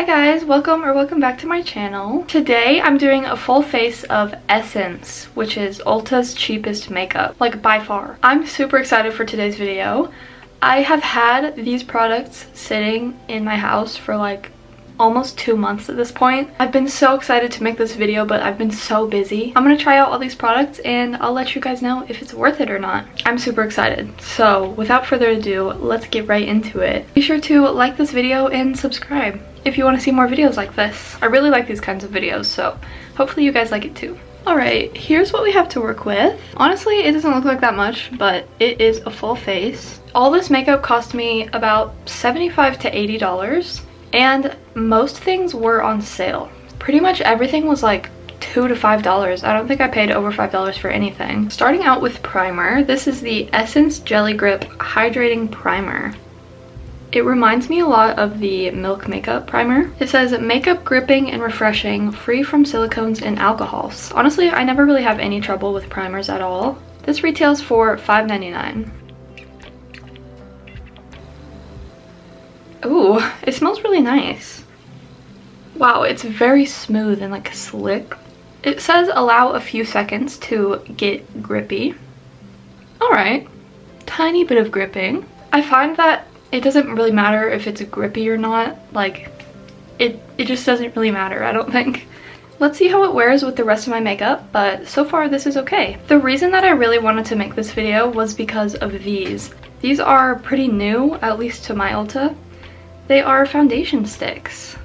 Hi guys, welcome back to my channel. Today I'm doing a full face of Essence, which is Ulta's cheapest makeup, like by far. I'm super excited for today's video. I have had these products sitting in my house for like almost 2 months at this point. I've been so excited to make this video, but I've been so busy. I'm gonna try out all these products and I'll let you guys know if it's worth it or not. I'm super excited. So without further ado, let's get right into it. Be sure to like this video and subscribe if you want to see more videos like this. I really like these kinds of videos, so hopefully you guys like it too. Alright, here's what we have to work with. Honestly, it doesn't look like that much, but it is a full face. All this makeup cost me about $75 to $80, and most things were on sale. Pretty much everything was like $2 to $5. I don't think I paid over $5 for anything. Starting out with primer, this is the Essence Jelly Grip Hydrating Primer. It reminds me a lot of the Milk Makeup Primer. It says makeup gripping and refreshing, free from silicones and alcohols. Honestly, I never really have any trouble with primers at all. This retails for $5.99. Ooh, it smells really nice. Wow, it's very smooth and like slick. It says allow a few seconds to get grippy. Alright, tiny bit of gripping. I find that it doesn't really matter if it's grippy or not. Like, it just doesn't really matter, I don't think. Let's see how it wears with the rest of my makeup, but so far this is okay. The reason that I really wanted to make this video was because of these. These are pretty new, at least to my Ulta. They are foundation sticks.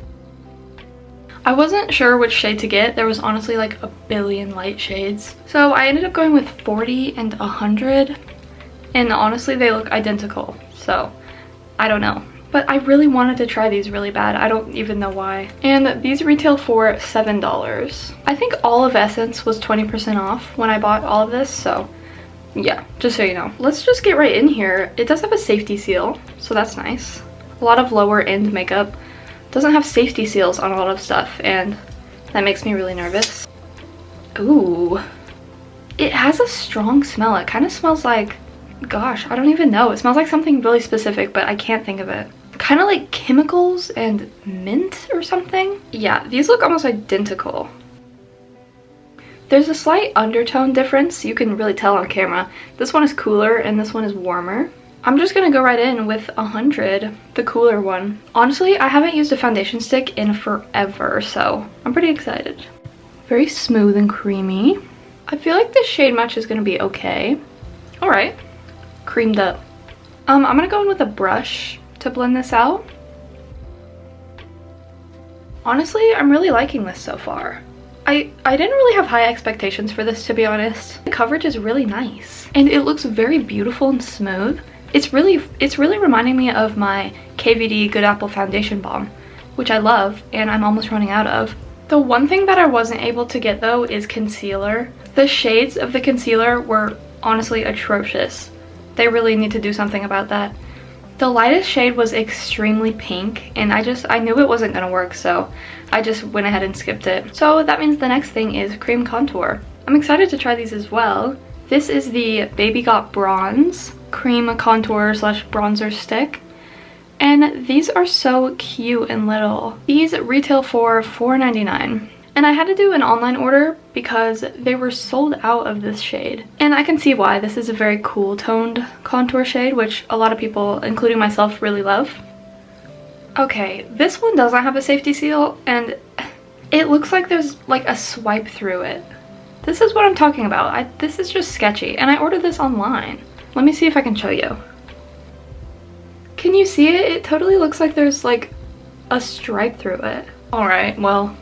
I wasn't sure which shade to get. There was honestly like a billion light shades. So I ended up going with 40 and 100, and honestly they look identical, so I don't know. But I really wanted to try these really bad. I don't even know why. And these retail for $7. I think all of Essence was 20% off when I bought all of this, so yeah, just so you know. Let's just get right in here. It does have a safety seal, so that's nice. A lot of lower end makeup doesn't have safety seals on a lot of stuff, and that makes me really nervous. Ooh, it has a strong smell. It kind of smells like, gosh, I don't even know. It smells like something really specific, but I can't think of it. Kind of like chemicals and mint or something. Yeah, these look almost identical. There's a slight undertone difference. You can really tell on camera. This one is cooler and this one is warmer. I'm just gonna go right in with 100, the cooler one. Honestly, I haven't used a foundation stick in forever, so I'm pretty excited. Very smooth and creamy. I feel like this shade match is gonna be okay. All right, creamed up. I'm gonna go in with a brush to blend this out. Honestly, I'm really liking this so far. I didn't really have high expectations for this, to be honest. The coverage is really nice, and it looks very beautiful and smooth. It's really reminding me of my KVD Good Apple Foundation Balm, which I love and I'm almost running out of. The one thing that I wasn't able to get though is concealer. The shades of the concealer were honestly atrocious. They really need to do something about that. The lightest shade was extremely pink, and I knew it wasn't gonna work, so I just went ahead and skipped it. So that means the next thing is cream contour. I'm excited to try these as well. This is the Baby Got Bronze cream contour slash bronzer stick, and these are so cute and little. These retail for $4.99, and I had to do an online order because they were sold out of this shade, and I can see why. This is a very cool toned contour shade, which a lot of people, including myself, really love. Okay, this one doesn't have a safety seal, and it looks like there's like a swipe through it. This is what I'm talking about. This is just sketchy, and I ordered this online. Let me see if I can show you. Can you see it? It totally looks like there's like a stripe through it. Alright, well,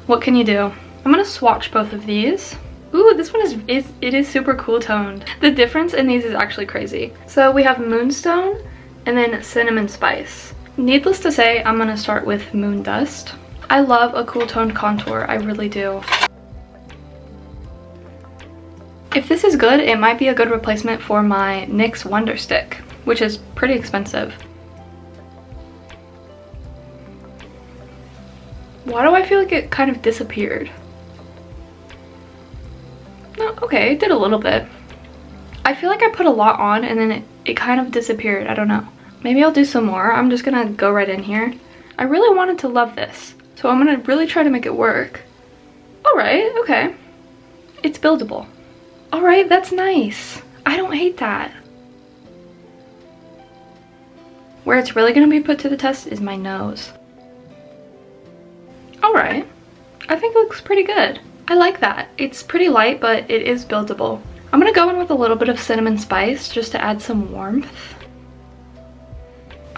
what can you do? I'm gonna swatch both of these. Ooh, this one is super cool toned. The difference in these is actually crazy. So we have Moonstone and then Cinnamon Spice. Needless to say, I'm gonna start with Moon Dust. I love a cool toned contour, I really do. If this is good, it might be a good replacement for my NYX Wonder Stick, which is pretty expensive. Why do I feel like it kind of disappeared? Oh, okay, it did a little bit. I feel like I put a lot on and then it kind of disappeared. I don't know. Maybe I'll do some more. I'm just gonna go right in here. I really wanted to love this, so I'm gonna really try to make it work. All right, okay. It's buildable. All right, that's nice. I don't hate that. Where it's really gonna be put to the test is my nose. All right, I think it looks pretty good. I like that. It's pretty light, but it is buildable. I'm gonna go in with a little bit of cinnamon spice just to add some warmth.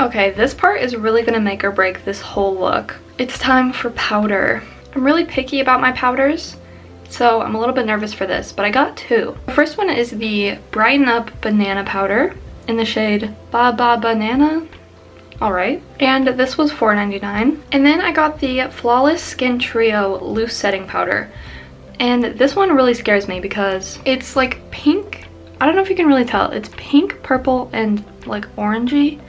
Okay, this part is really gonna make or break this whole look. It's time for powder. I'm really picky about my powders, so I'm a little bit nervous for this, but I got two. The first one is the Brighten Up Banana Powder in the shade Ba Ba Banana. Alright, and this was $4.99. And then I got the Flawless Skin Trio Loose Setting Powder. And this one really scares me because it's like pink. I don't know if you can really tell. It's pink, purple, and like orangey.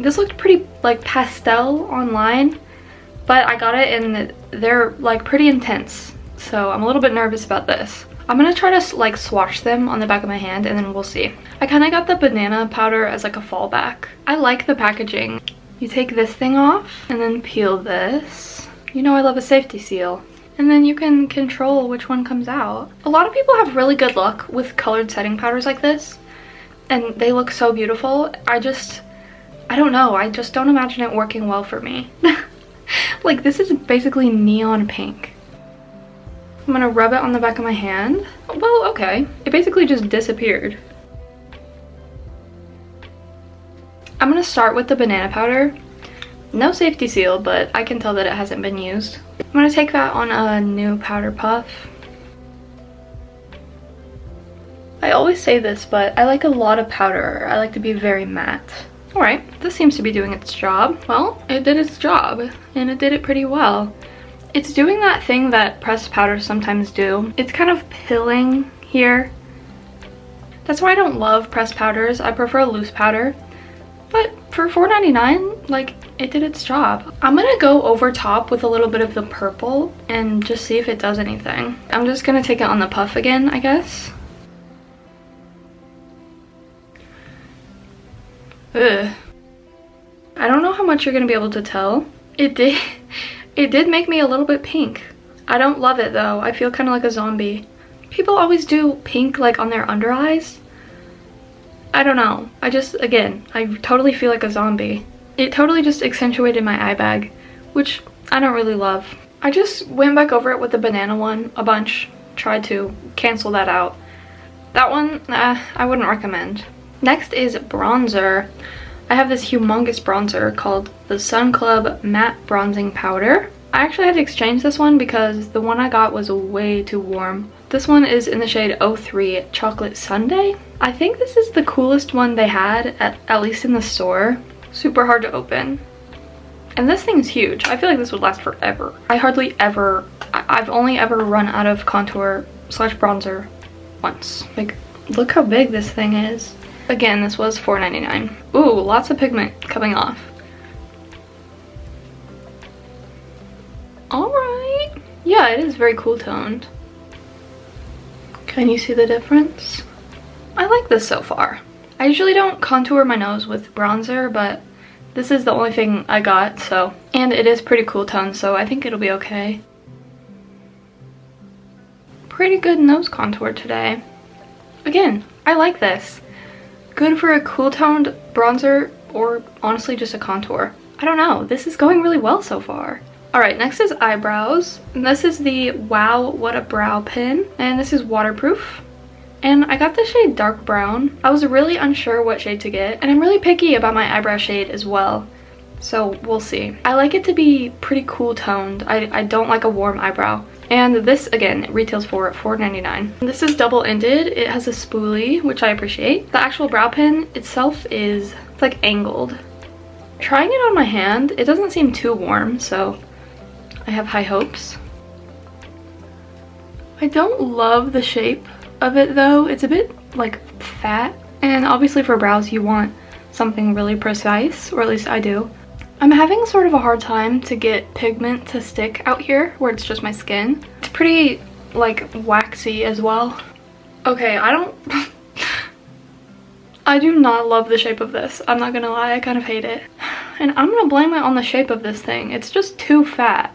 This looked pretty like pastel online, but I got it and they're like pretty intense. So I'm a little bit nervous about this. I'm gonna try to like swatch them on the back of my hand and then we'll see. I kind of got the banana powder as like a fallback. I like the packaging. You take this thing off and then peel this. You know I love a safety seal. And then you can control which one comes out. A lot of people have really good luck with colored setting powders like this. And they look so beautiful. I don't know. I just don't imagine it working well for me. Like this is basically neon pink. I'm gonna rub it on the back of my hand. Well, okay. It basically just disappeared. I'm gonna start with the banana powder. No safety seal, but I can tell that it hasn't been used. I'm gonna take that on a new powder puff. I always say this, but I like a lot of powder. I like to be very matte. Alright, this seems to be doing its job. Well, it did its job, and it did it pretty well. It's doing that thing that pressed powders sometimes do. It's kind of pilling here. That's why I don't love pressed powders. I prefer loose powder. But for $4.99, like, it did its job. I'm gonna go over top with a little bit of the purple and just see if it does anything. I'm just gonna take it on the puff again, I guess. Ugh. I don't know how much you're gonna be able to tell. It did make me a little bit pink. I don't love it though. I feel kind of like a zombie. People always do pink like on their under eyes. I don't know. I totally feel like a zombie. It totally just accentuated my eye bag, which I don't really love. I just went back over it with the banana one a bunch. Tried to cancel that out. That one, I wouldn't recommend. Next is bronzer. I have this humongous bronzer called the Sun Club Matte Bronzing Powder. I actually had to exchange this one because the one I got was way too warm. This one is in the shade 03 Chocolate Sundae. I think this is the coolest one they had, at least in the store. Super hard to open. And this thing's huge. I feel like this would last forever. I've only ever run out of contour / bronzer once. Like, look how big this thing is. Again, this was $4.99. Ooh, lots of pigment coming off. Alright. Yeah, it is very cool toned. Can you see the difference? I like this so far. I usually don't contour my nose with bronzer, but this is the only thing I got, so. And it is pretty cool toned, so I think it'll be okay. Pretty good nose contour today. Again, I like this. Good for a cool toned bronzer or honestly just a contour. I don't know, this is going really well so far. Alright, next is eyebrows. And this is the Wow What a Brow Pen, and this is waterproof. And I got the shade dark brown. I was really unsure what shade to get, and I'm really picky about my eyebrow shade as well. So we'll see. I like it to be pretty cool toned. I don't like a warm eyebrow. And this, again, retails for $4.99. This is double-ended. It has a spoolie, which I appreciate. The actual brow pen itself it's like angled. Trying it on my hand, it doesn't seem too warm, so I have high hopes. I don't love the shape of it though. It's a bit like fat, and obviously for brows you want something really precise, or at least I do. I'm having sort of a hard time to get pigment to stick out here where it's just my skin. It's pretty like waxy as well. Okay, I do not love the shape of this. I'm not gonna lie, I kind of hate it. And I'm gonna blame it on the shape of this thing. It's just too fat.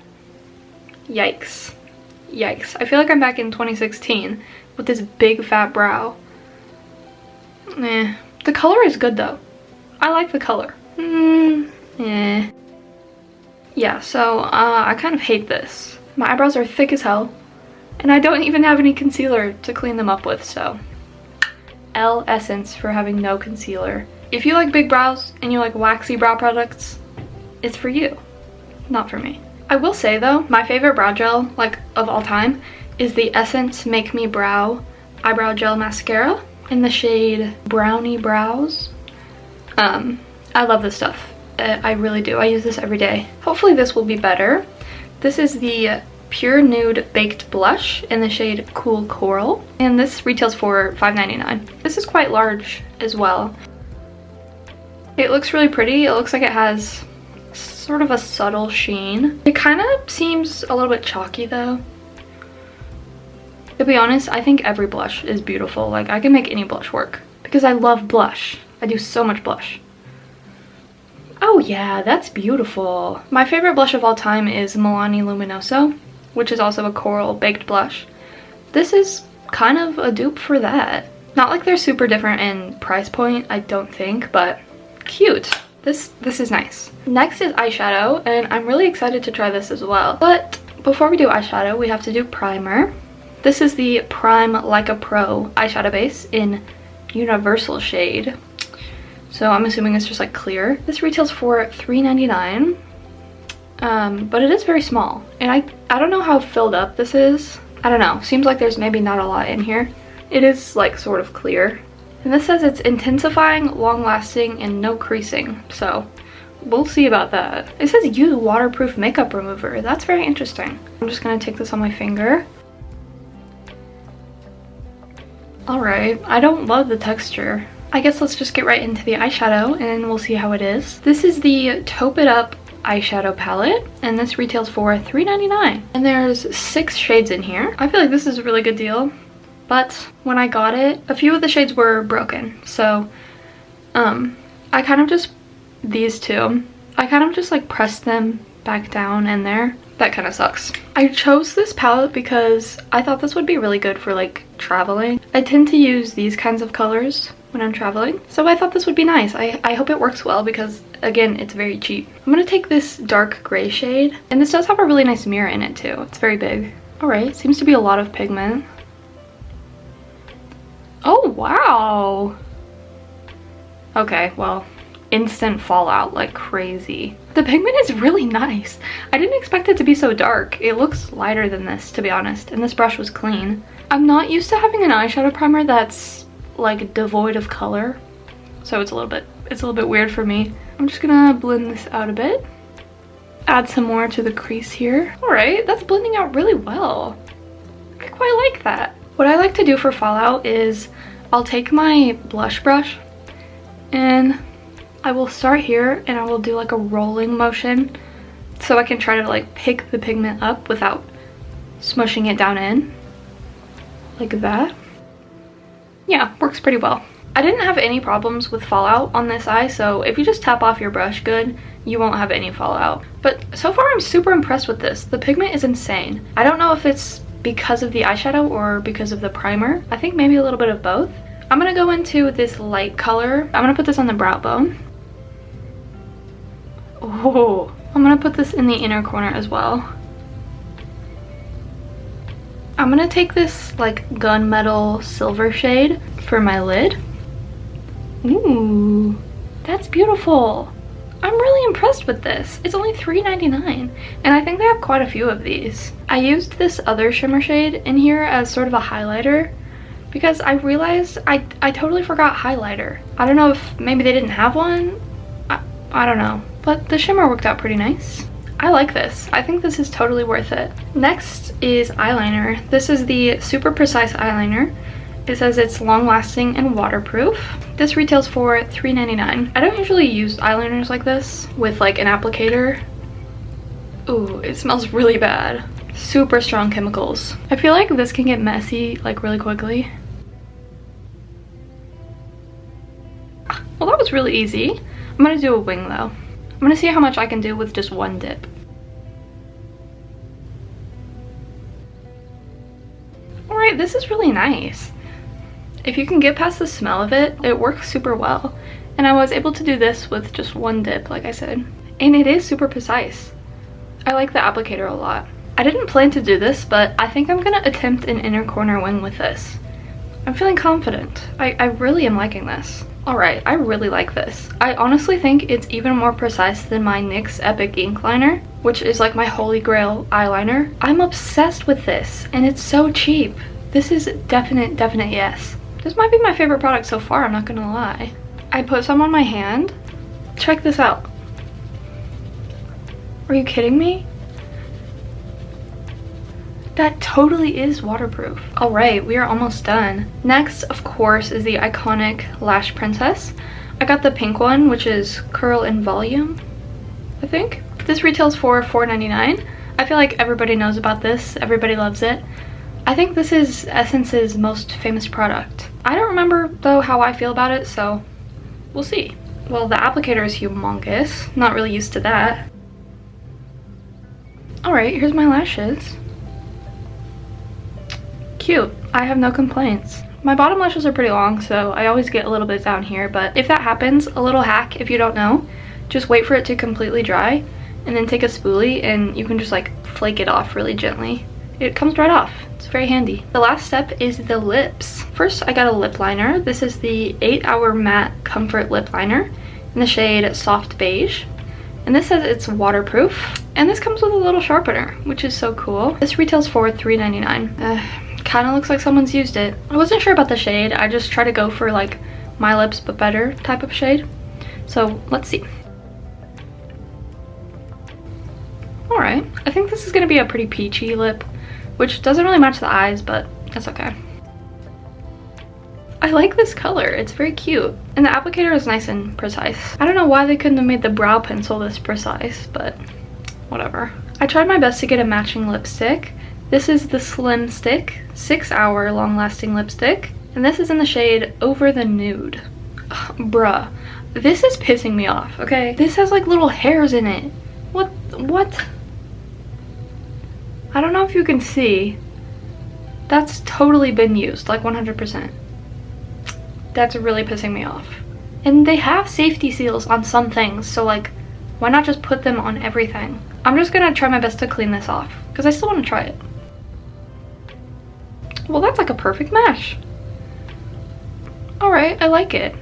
Yikes. Yikes. I feel like I'm back in 2016 with this big fat brow. Eh. The color is good though. I like the color. Eh. Yeah, so I kind of hate this. My eyebrows are thick as hell, and I don't even have any concealer to clean them up with, so L Essence for having no concealer. If you like big brows and you like waxy brow products, it's for you, not for me. I will say though, my favorite brow gel, like of all time, is the Essence Make Me Brow Eyebrow Gel Mascara in the shade Brownie Brows. I love this stuff. I really do. I use this every day. Hopefully this will be better. This is the Pure Nude Baked Blush in the shade Cool Coral, and this retails for $5.99. This is quite large as well. It looks really pretty. It looks like it has sort of a subtle sheen. It kind of seems a little bit chalky though. To be honest, I think every blush is beautiful. Like, I can make any blush work because I love blush. I do so much blush. Oh yeah, that's beautiful. My favorite blush of all time is Milani Luminoso, which is also a coral baked blush. This is kind of a dupe for that. Not like they're super different in price point, I don't think, but cute. This is nice. Next is eyeshadow, and I'm really excited to try this as well. But before we do eyeshadow, we have to do primer. This is the Prime Like a Pro eyeshadow base in Universal shade. So I'm assuming it's just like clear. This retails for $3.99, but it is very small. And I don't know how filled up this is. I don't know, seems like there's maybe not a lot in here. It is like sort of clear. And this says it's intensifying, long lasting, and no creasing. So we'll see about that. It says use waterproof makeup remover. That's very interesting. I'm just gonna take this on my finger. Alright, I don't love the texture. I guess let's just get right into the eyeshadow and we'll see how it is. This is the Taupe It Up eyeshadow palette, and this retails for $3.99. And there's 6 shades in here. I feel like this is a really good deal, but when I got it, a few of the shades were broken. So I kind of just, these two, I kind of just like pressed them back down in there. That kind of sucks. I chose this palette because I thought this would be really good for like traveling. I tend to use these kinds of colors when I'm traveling, so I thought this would be nice. I hope it works well because, again, it's very cheap. I'm gonna take this dark gray shade, and this does have a really nice mirror in it too. It's very big. Alright, seems to be a lot of pigment. Oh wow! Okay, well, instant fallout like crazy. The pigment is really nice. I didn't expect it to be so dark. It looks lighter than this, to be honest, and this brush was clean. I'm not used to having an eyeshadow primer that's like devoid of color, so it's a little bit weird for me. I'm just gonna blend this out a bit. Add some more to the crease here. Alright, that's blending out really well. I quite like that. What I like to do for fallout is I'll take my blush brush and I will start here and I will do like a rolling motion so I can try to like pick the pigment up without smushing it down in. Like that. Yeah, works pretty well. I didn't have any problems with fallout on this eye, so if you just tap off your brush good, you won't have any fallout. But so far I'm super impressed with this. The pigment is insane. I don't know if it's because of the eyeshadow or because of the primer. I think maybe a little bit of both. I'm gonna go into this light color. I'm gonna put this on the brow bone. Oh, I'm gonna put this in the inner corner as well. I'm gonna take this like gunmetal silver shade for my lid. Ooh, that's beautiful. I'm really impressed with this. It's only $3.99, and I think they have quite a few of these. I used this other shimmer shade in here as sort of a highlighter because I realized I totally forgot highlighter. I don't know if maybe they didn't have one. I don't know, but the shimmer worked out pretty nice. I like this. I think this is totally worth it. Next is eyeliner. This is the Super Precise eyeliner. It says it's long-lasting and waterproof. This retails for $3.99. I don't usually use eyeliners like this with like an applicator. Ooh, it smells really bad. Super strong chemicals. I feel like this can get messy like really quickly. Well, that was really easy. I'm gonna do a wing though. I'm gonna see how much I can do with just one dip. Alright, this is really nice. If you can get past the smell of it, it works super well. And I was able to do this with just one dip, like I said. And it is super precise. I like the applicator a lot. I didn't plan to do this, but I think I'm gonna attempt an inner corner wing with this. I'm feeling confident. I really am liking this. Alright, I really like this. I honestly think it's even more precise than my NYX Epic Ink Liner, which is like my holy grail eyeliner. I'm obsessed with this, and it's so cheap. This is definite yes. This might be my favorite product so far, I'm not gonna lie. I put some on my hand. Check this out. Are you kidding me? That totally is waterproof. Alright, we are almost done. Next, of course, is the iconic Lash Princess. I got the pink one, which is Curl and Volume, I think. This retails for $4.99. I feel like everybody knows about this. Everybody loves it. I think this is Essence's most famous product. I don't remember, though, how I feel about it, so we'll see. Well, the applicator is humongous. Not really used to that. Alright, here's my lashes. Cute. I have no complaints. My bottom lashes are pretty long, so I always get a little bit down here, but if that happens, a little hack if you don't know, just wait for it to completely dry and then take a spoolie and you can just like flake it off really gently. It comes right off. It's very handy. The last step is the lips. First, I got a lip liner. This is the 8-Hour Matte Comfort Lip Liner in the shade Soft Beige. And this says it's waterproof. And this comes with a little sharpener, which is so cool. This retails for $3.99. Kind of looks like someone's used it. I wasn't sure about the shade. I just try to go for like My Lips But Better type of shade. So let's see. Alright, I think this is going to be a pretty peachy lip, which doesn't really match the eyes, but that's okay. I like this color. It's very cute. And the applicator is nice and precise. I don't know why they couldn't have made the brow pencil this precise, but whatever. I tried my best to get a matching lipstick. This is the Slim Stick 6-Hour Long-Lasting Lipstick, and this is in the shade Over the Nude. Ugh, bruh, this is pissing me off, okay? This has like little hairs in it. What? I don't know if you can see. That's totally been used, like 100%. That's really pissing me off. And they have safety seals on some things, so like, why not just put them on everything? I'm just gonna try my best to clean this off, because I still want to try it. Well, that's like a perfect match. Alright, I like it.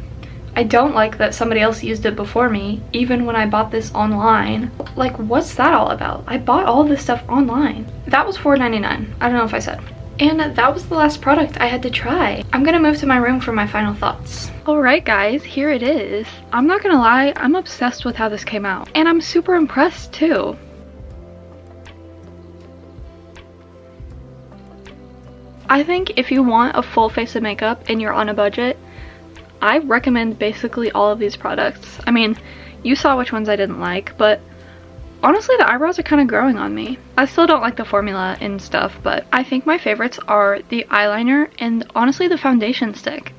I don't like that somebody else used it before me, even when I bought this online. Like, what's that all about? I bought all this stuff online. That was $4.99. I don't know if I said. And that was the last product I had to try. I'm gonna move to my room for my final thoughts. Alright guys, here it is. I'm not gonna lie, I'm obsessed with how this came out. And I'm super impressed too. I think if you want a full face of makeup and you're on a budget, I recommend basically all of these products. I mean, you saw which ones I didn't like, but honestly the eyebrows are kind of growing on me. I still don't like the formula and stuff, but I think my favorites are the eyeliner and honestly the foundation stick.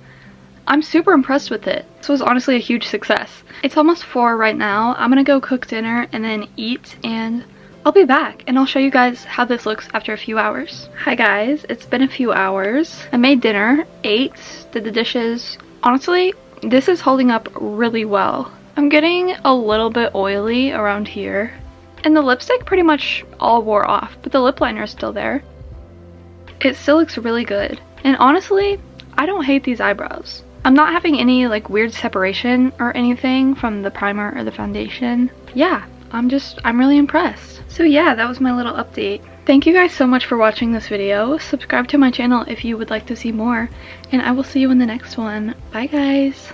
I'm super impressed with it. This was honestly a huge success. It's almost 4 right now. I'm gonna go cook dinner and then eat, and I'll be back and I'll show you guys how this looks after a few hours. Hi guys, it's been a few hours. I made dinner, ate, did the dishes. Honestly, this is holding up really well. I'm getting a little bit oily around here. And the lipstick pretty much all wore off, but the lip liner is still there. It still looks really good. And honestly, I don't hate these eyebrows. I'm not having any like weird separation or anything from the primer or the foundation. Yeah, I'm really impressed. So yeah, that was my little update. Thank you guys so much for watching this video. Subscribe to my channel if you would like to see more, and I will see you in the next one. Bye guys!